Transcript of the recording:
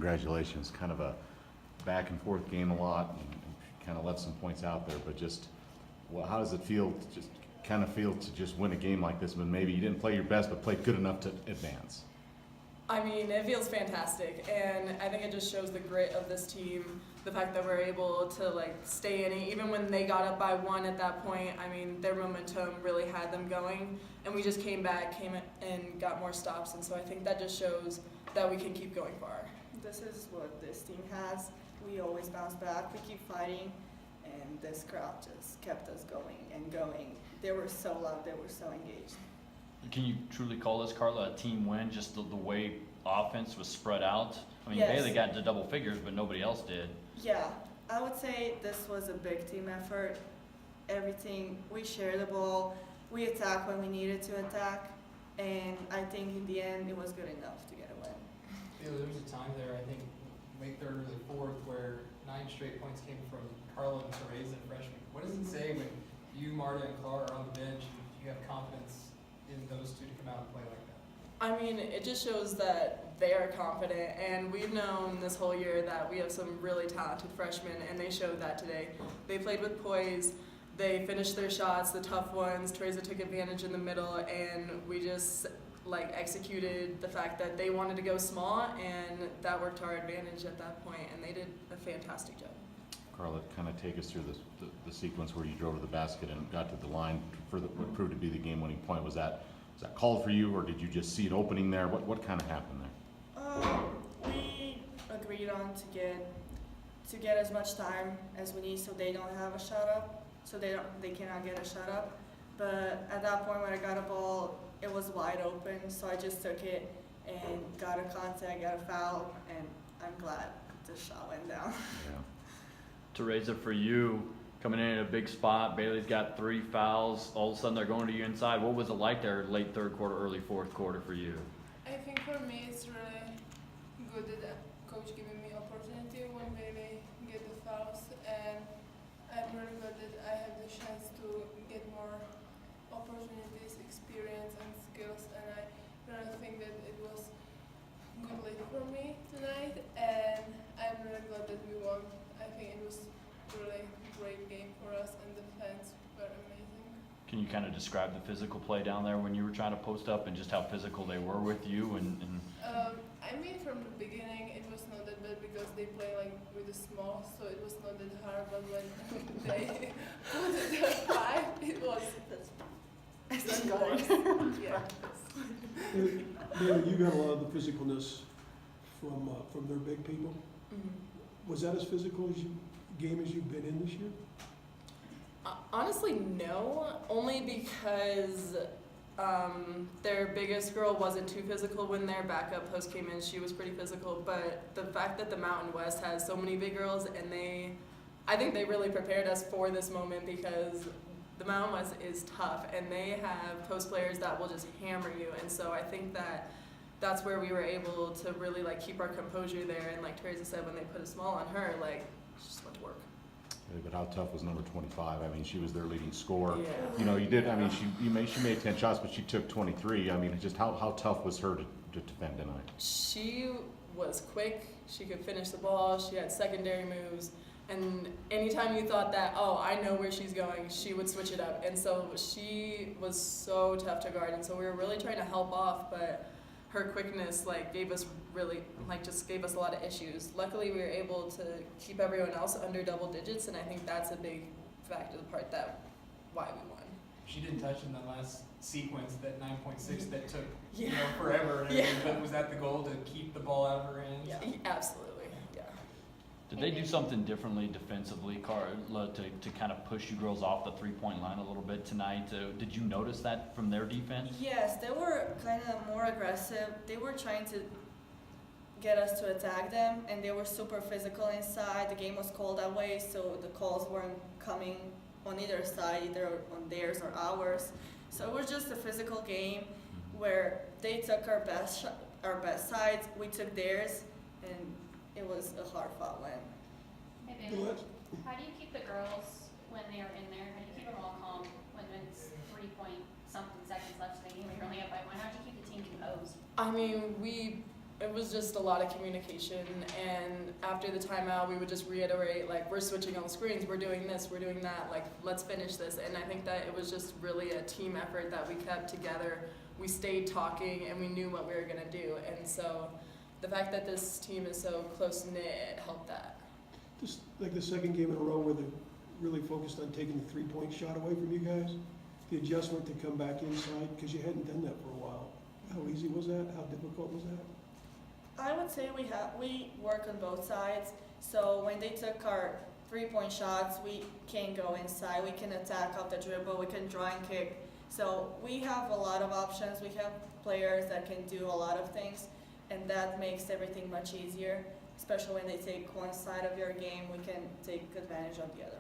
Congratulations. Kind of a back and forth game a lot, and kind of left some points out there, but just, well, how does it feel to just win a game like this when maybe you didn't play your best but played good enough to advance? I mean, it feels fantastic, and I think it just shows the grit of this team, the fact that we're able to stay in it, even when they got up by one at that point. I mean, their momentum really had them going, and we just came and got more stops, and so I think that just shows that we can keep going far. This is what this team has. We always bounce back, we keep fighting, and this crowd just kept us going and going. They were so loud, they were so engaged. Can you truly call this, Karla, a team win, just the way offense was spread out? I mean, Yes. Bailee got into double figures, but nobody else did. Yeah, I would say this was a big team effort. Everything, we shared the ball, we attacked when we needed to attack, and I think in the end it was good enough to get a win. Yeah, there was a time there, I think, late third, early fourth, where 9 straight points came from Karla and Tereza, freshmen. What does it say when you, Marta, and Karla are on the bench and you have confidence in those two to come out and play like that? I mean, it just shows that they are confident, and we've known this whole year that we have some really talented freshmen, and they showed that today. They played with poise, they finished their shots, the tough ones. Tereza took advantage in the middle, and we just executed the fact that they wanted to go small, and that worked to our advantage at that point, and they did a fantastic job. Karla, kind of take us through the sequence where you drove to the basket and got to the line for what proved to be the game-winning point. Was that called for you, or did you just see it opening there? What kind of happened there? We agreed on to get as much time as we need so they don't have a shot up, so they cannot get a shot up. But at that point when I got a ball, it was wide open, so I just took it and got a contact, got a foul, and I'm glad the shot went down. Yeah. Tereza, for you, coming in at a big spot, Bailee's got 3 fouls. All of a sudden, they're going to you inside. What was it like there, late third quarter, early fourth quarter for you? I think for me it's really good that coach giving me opportunity when Bailee get the fouls, and I'm really glad that I have the chance to get more opportunities, experience, and skills, and I really think that it was good lead for me tonight, and I'm really glad that we won. I think it was really great game for us, and the fans were amazing. Can you kind of describe the physical play down there when you were trying to post up and just how physical they were with you? I mean, from the beginning, it was not that bad because they play with the small, so it was not that hard. But when they put it at 5, it was. It's Yeah. You got a lot of the physicalness from their big people. Mm-hmm. Was that as physical game as you've been in this year? Honestly, no. Only because their biggest girl wasn't too physical when their backup post came in. She was pretty physical, but the fact that the Mountain West has so many big girls, and I think they really prepared us for this moment because the Mountain West is tough, and they have post players that will just hammer you. And so I think that's where we were able to really keep our composure there. And like Tereza said, when they put a small on her, she just went to work. But how tough was number 25? I mean, she was their leading scorer. Yeah. You know, you did. I mean, she made 10 shots, but she took 23. I mean, just how tough was her to defend tonight? She was quick. She could finish the ball. She had secondary moves. And anytime you thought that, oh, I know where she's going, she would switch it up. And so she was so tough to guard. And so we were really trying to help off, but her quickness gave us gave us a lot of issues. Luckily, we were able to keep everyone else under double digits, and I think that's a big factor, the part why we won. She didn't touch in the last sequence, that 9.6 that took Yeah. forever. Yeah. But was that the goal, to keep the ball out of her hands? Yeah, absolutely. Yeah. Did they do something differently defensively, Karla, to kind of push you girls off the 3-point line a little bit tonight? Did you notice that from their defense? Yes, they were kind of more aggressive. They were trying to get us to attack them, and they were super physical inside. The game was cold that way, so the calls weren't coming on either side, either on theirs or ours. So it was just a physical game where they took our best sides, we took theirs, and it was a hard-fought win. Hey, Bailee, how do you keep the girls when they are in there? How do you keep them all calm when it's 3-point-something seconds left in the game when you're only up by 1? How do you keep the team composed? I mean, we it was just a lot of communication, and after the timeout, we would just reiterate, like, we're switching on the screens, we're doing this, we're doing that, like, let's finish this. And I think that it was just really a team effort that we kept together. We stayed talking, and we knew what we were going to do. And so the fact that this team is so close-knit helped that. Just like the second game in a row where they really focused on taking the three-point shot away from you guys, the adjustment to come back inside, because you hadn't done that for a while. How easy was that? How difficult was that? I would say we work on both sides. So when they took our 3-point shots, we can go inside, we can attack off the dribble, we can draw and kick. So we have a lot of options. We have players that can do a lot of things, and that makes everything much easier. Especially when they take one side of your game, we can take advantage of the other